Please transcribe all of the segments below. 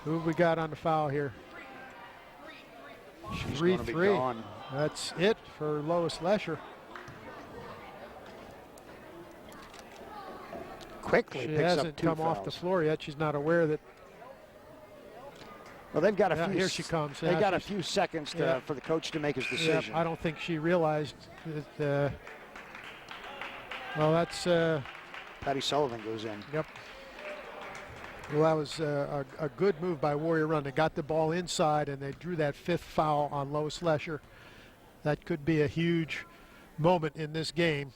Who have we got on the foul here? She's going to be gone. That's it for Lois Lesher. Quickly She picks up 2 hasn't come fouls. off the floor yet. She's not aware that. Well, they've got a few. Here she comes. They've got a few seconds for the coach to make his decision. I don't think she realized that. Well, that's. Patty Sullivan goes in. Yep. Well, that was a good move by Warrior Run. They got the ball inside and they drew that 5th foul on Lois Lesher. That could be a huge moment in this game.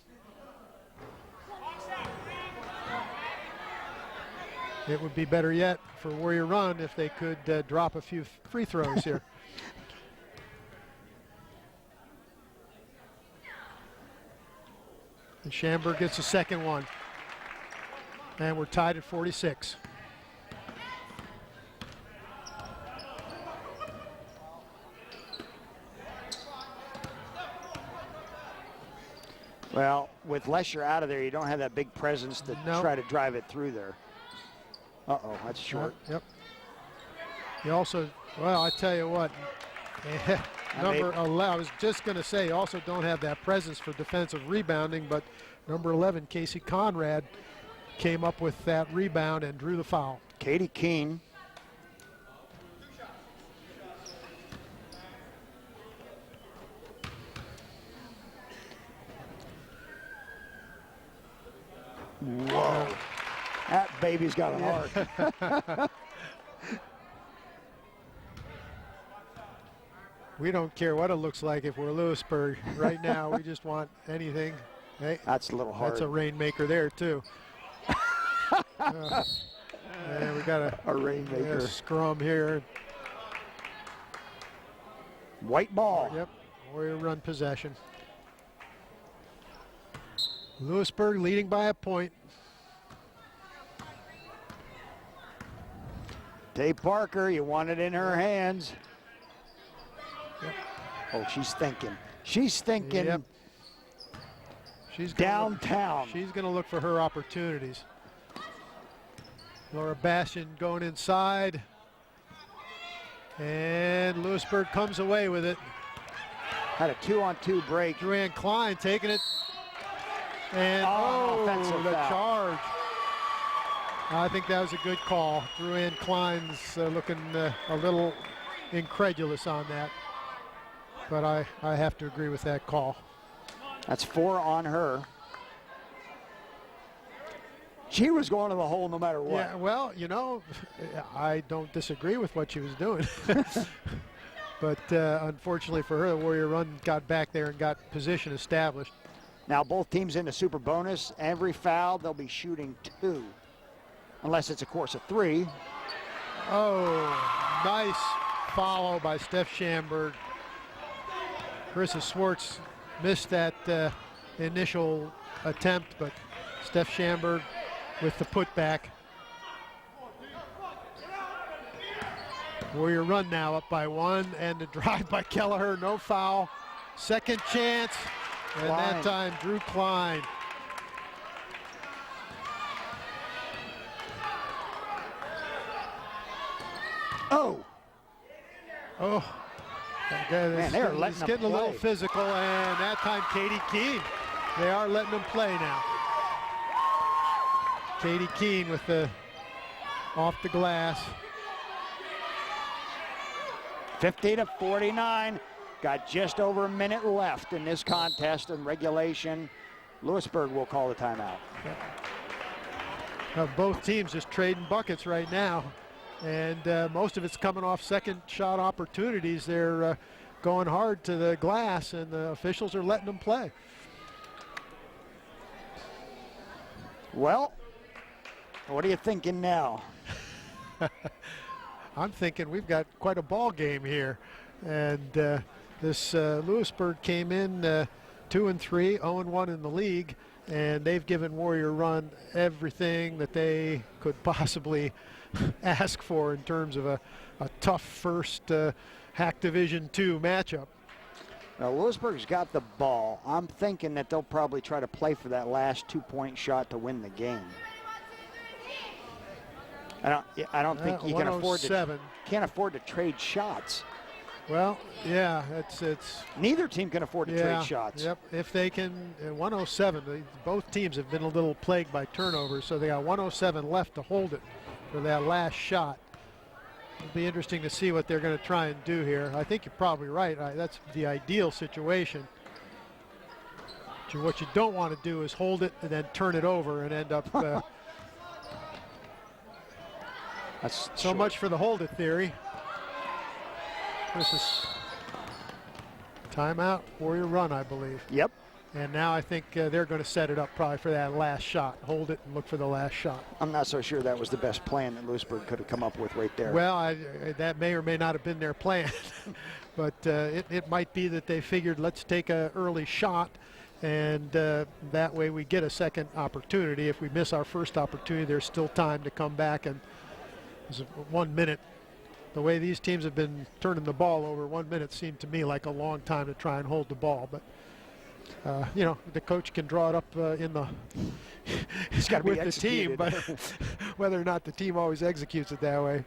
It would be better yet for Warrior Run if they could drop a few free throws here. And Schamberg gets a second one. And we're tied at 46. Well, with Lesher out of there, you don't have that big presence to try to drive it through there. Uh-oh, that's short. Yep. You also, well, I tell you what, number 11, I was just going to say, you also don't have that presence for defensive rebounding, but number 11, Casey Conrad, came up with that rebound and drew the foul. Katie Keene. Whoa. That baby's got a heart. We don't care what it looks like if we're Lewisburg right now. We just want anything. Hey, that's a little hard. That's a rainmaker there, too. We got a rainmaker. Scrum here. White ball. Yep. Warrior Run possession. Lewisburg leading by a point. Dave Parker, you want it in her hands. Yep. Oh, she's thinking. She's thinking. Yep. She's downtown. She's going to look for her opportunities. Laura Bastian going inside. And Lewisburg comes away with it. Had a 2-on-2 break. Joanne Klein taking it. And offensive the foul. charge. I think that was a good call. Joanne Klein's looking a little incredulous on that. But I have to agree with that call. That's 4 on her. She was going to the hole no matter what. Yeah, well, you know, I don't disagree with what she was doing. But unfortunately for her, the Warrior Run got back there and got position established. Now both teams in the super bonus. Every foul, they'll be shooting 2. Unless it's a course of 3. Oh, nice follow by Steph Schamberg. Carissa Swartz missed that initial attempt, but Steph Schamberg with the putback. Warrior Run now up by 1, and the drive by Kelleher, no foul. Second chance, and that time Drew Klein. Oh, man, they're letting it's them getting play. a little physical, and that time Katie Keene. They are letting them play now. Katie Keene with the off the glass. 50-49. Got just over a minute left in this contest in regulation. Lewisburg will call the timeout. Both teams just trading buckets right now. And most of it's coming off second shot opportunities. They're going hard to the glass, and the officials are letting them play. Well, what are you thinking now? I'm thinking we've got quite a ball game here. And this Lewisburg came in 2-3, 0-1 in the league. And they've given Warrior Run everything that they could possibly ask for in terms of a tough first Hack Division II matchup. Now, Lewisburg's got the ball. I'm thinking that they'll probably try to play for that last 2-point shot to win the game. I don't think you can afford to. 107. Can't afford to trade shots. Well, yeah, it's. Neither team can afford to trade shots. Yep, if they can, 107. Both teams have been a little plagued by turnovers, so they got 107 left to hold it for that last shot. It'll be interesting to see what they're going to try and do here. I think you're probably right. That's the ideal situation. What you don't want to do is hold it and then turn it over and end up. That's so short. much for the hold it theory. This is timeout, Warrior run, I believe. Yep. And now I think they're going to set it up probably for that last shot. Hold it and look for the last shot. I'm not so sure that was the best plan that Lewisburg could have come up with right there. Well, that may or may not have been their plan. But it might be that they figured let's take an early shot, and that way we get a second opportunity. If we miss our first opportunity, there's still time to come back. And there's 1 minute. The way these teams have been turning the ball over, 1 minute seemed to me like a long time to try and hold the ball. But the coach can draw it up in the it's got to with be the team, but whether or not the team always executes it that way,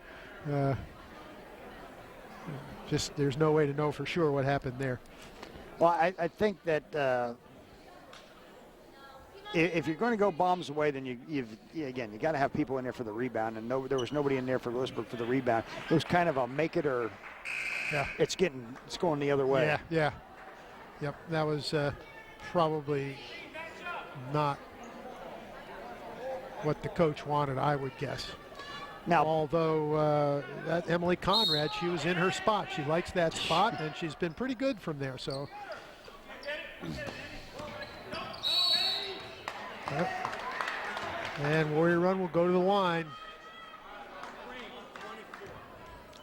just there's no way to know for sure what happened there. Well, I think that if you're going to go bombs away, then you got to have people in there for the rebound, and there was nobody in there for Lewisburg for the rebound. It was kind of a make it or it's going the other way. Yeah. Yep, that was probably not what the coach wanted, I would guess. Now, although that Emily Conrad, she was in her spot. She likes that spot, and she's been pretty good from there. So. Yep. And Warrior Run will go to the line.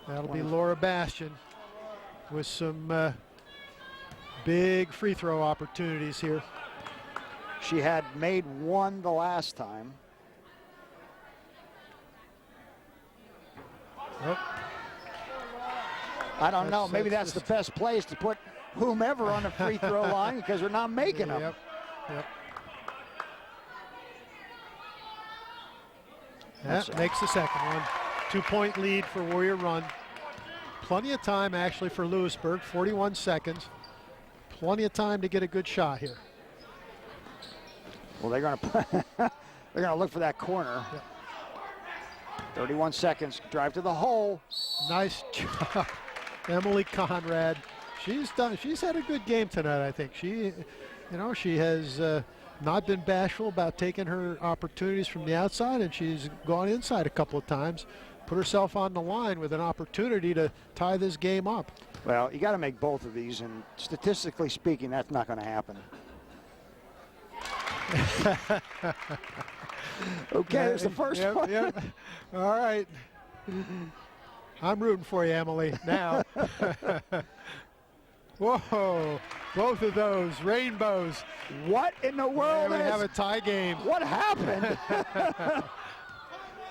That'll be Laura Bastian with some big free throw opportunities here. She had made one the last time. Oh. I don't know. Maybe that's the best place to put whomever on the free throw line because we're not making them. Yep. That makes the second one. 2-point lead for Warrior Run. Plenty of time actually for Lewisburg, 41 seconds. Plenty of time to get a good shot here. Well, they're going to look for that corner. Yep. 31 seconds, drive to the hole. Nice job, Emily Conrad. She's had a good game tonight, I think. She has not been bashful about taking her opportunities from the outside, and she's gone inside a couple of times, put herself on the line with an opportunity to tie this game up. Well, you got to make both of these, and statistically speaking, that's not going to happen. Okay, there's the first one. Yep. All right. I'm rooting for you, Emily, now. Whoa, both of those rainbows. What in the world? We have a tie game. What happened?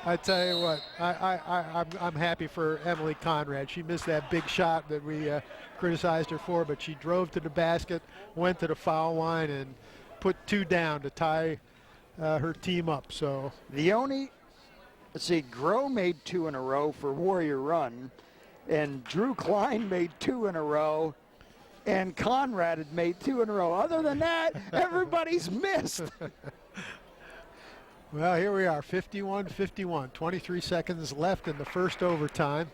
I tell you what, I'm happy for Emily Conrad. She missed that big shot that we criticized her for, but she drove to the basket, went to the foul line, and put two down to tie her team up. So let's see, Groh made 2 in a row for Warrior Run, and Drew Klein made 2 in a row, and Conrad had made 2 in a row. Other than that, everybody's missed. Well, here we are, 51-51, 23 seconds left in the first overtime.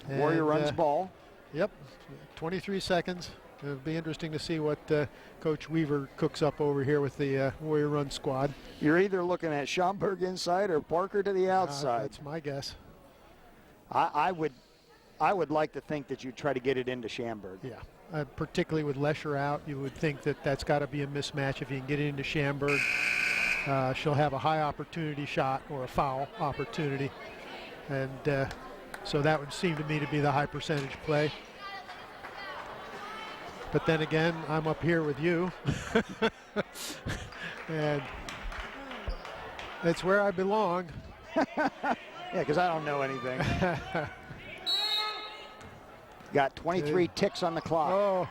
Warrior Run's ball. Yep, 23 seconds. It'll be interesting to see what Coach Weaver cooks up over here with the Warrior Run squad. You're either looking at Schaumburg inside or Parker to the outside. That's my guess. I would like to think that you try to get it into Schaumburg. Yeah, particularly with Lesher out, you would think that that's got to be a mismatch. If you can get it into Schaumburg, she'll have a high opportunity shot or a foul opportunity. And so that would seem to me to be the high percentage play. But then again, I'm up here with you. And it's where I belong. Yeah, because I don't know anything. Got 23 ticks on the clock. Oh,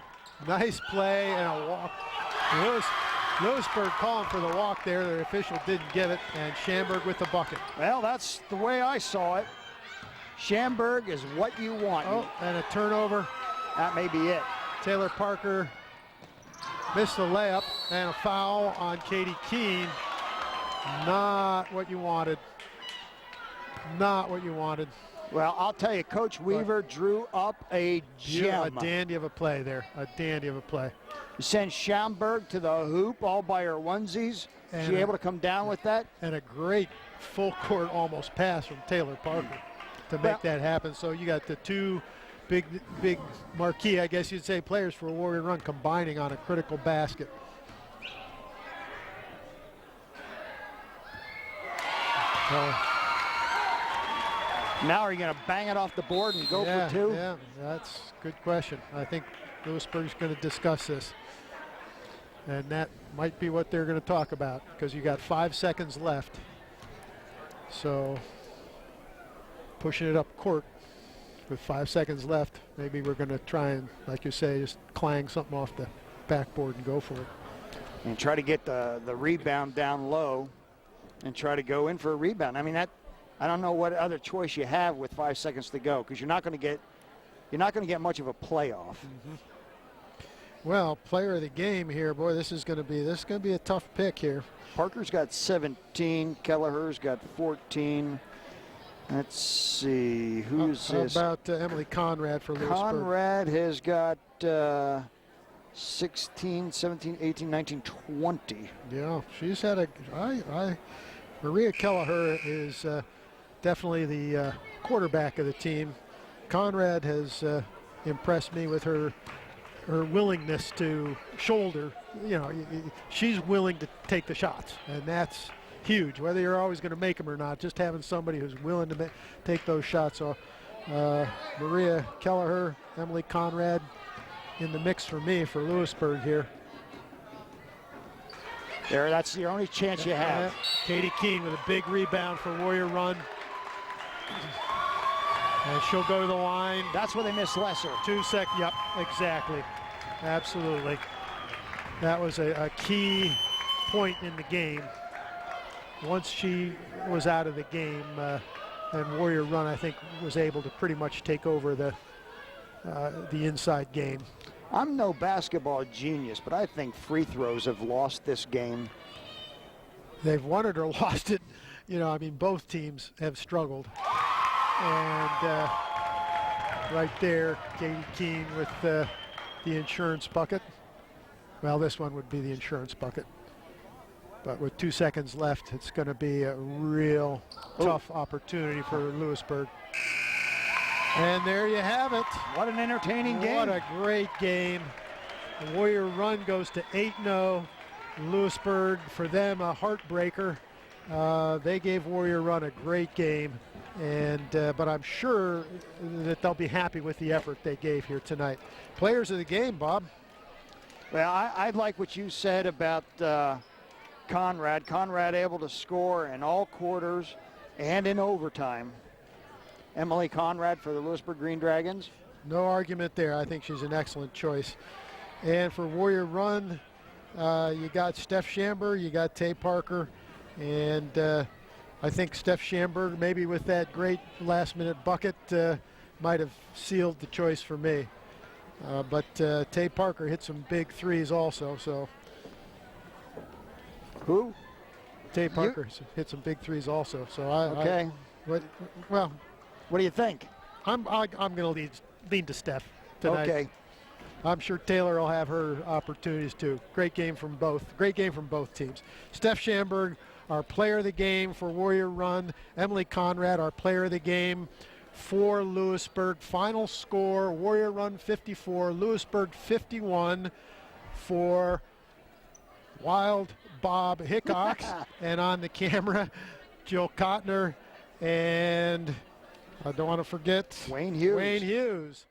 nice play and a walk. Lewisburg calling for the walk there. The official didn't give it, and Schamberg with the bucket. Well, that's the way I saw it. Schamberg is what you want. Oh, and a turnover. That may be it. Taylor Parker missed the layup, and a foul on Katie Keene. Not what you wanted. Not what you wanted. Well, I'll tell you, Coach Weaver drew up a gem. A dandy of a play there. A dandy of a play. Sent Schamberg to the hoop all by her onesies. And She able to come down with that? And a great full court almost pass from Taylor Parker to make that happen. So you got the two big marquee, I guess you'd say, players for a Warrior Run combining on a critical basket. Now are you going to bang it off the board and go for two? Yeah, that's a good question. I think Lewisburg's going to discuss this. And that might be what they're going to talk about, because you got 5 seconds left. So pushing it up court with 5 seconds left, maybe we're going to try and, like you say, just clang something off the backboard and go for it. And try to get the rebound down low and try to go in for a rebound. I mean, that, I don't know what other choice you have with 5 seconds to go, because you're not going to get much of a playoff. Mm-hmm. Well, player of the game here, boy, this is going to be a tough pick here. Parker's got 17, Kelleher's got 14. Let's see, who's How this? about Emily Conrad for Lewisburg? Conrad has got 16, 17, 18, 19, 20. Yeah, she's had Maria Kelleher is definitely the quarterback of the team. Conrad has impressed me with her willingness to shoulder. You know, she's willing to take the shots, and that's huge. Whether you're always going to make them or not, just having somebody who's willing to take those shots. So Maria Kelleher, Emily Conrad in the mix for me for Lewisburg here. That's the only chance you have. Katie Keene with a big rebound for Warrior Run. And she'll go to the line. That's where they miss Lesser. 2 seconds. Yep, exactly. Absolutely. That was a key point in the game. Once she was out of the game, and Warrior Run, I think, was able to pretty much take over the inside game. I'm no basketball genius, but I think free throws have lost this game. They've won it or lost it. You know, I mean, both teams have struggled. And right there, Katie Keene with the insurance bucket. Well, this one would be the insurance bucket. But with 2 seconds left, it's going to be a real tough opportunity for Lewisburg. And there you have it. What an entertaining game. What a great game. The Warrior Run goes to 8-0. Lewisburg, for them, a heartbreaker. They gave Warrior Run a great game. And but I'm sure that they'll be happy with the effort they gave here tonight. Players of the game, Bob. Well, I like what you said about Conrad. Conrad able to score in all quarters and in overtime. Emily Conrad for the Lewisburg Green Dragons. No argument there. I think she's an excellent choice. And for Warrior Run, you got Steph Schamberg, you got Tay Parker, and I think Steph Schamberg, maybe with that great last-minute bucket, might have sealed the choice for me. But Tay Parker hit some big threes also. So who? Tay Parker hit some big threes also. So okay. What do you think? I'm going to lean to Steph tonight. Okay. I'm sure Taylor will have her opportunities too. Great game from both. Great game from both teams. Steph Schamberg, our player of the game for Warrior Run. Emily Conrad, our player of the game for Lewisburg. Final score, Warrior Run 54, Lewisburg 51 for Wild Bob Hickox. And on the camera, Jill Kottner, and I don't want to forget Wayne Hughes. Wayne Hughes.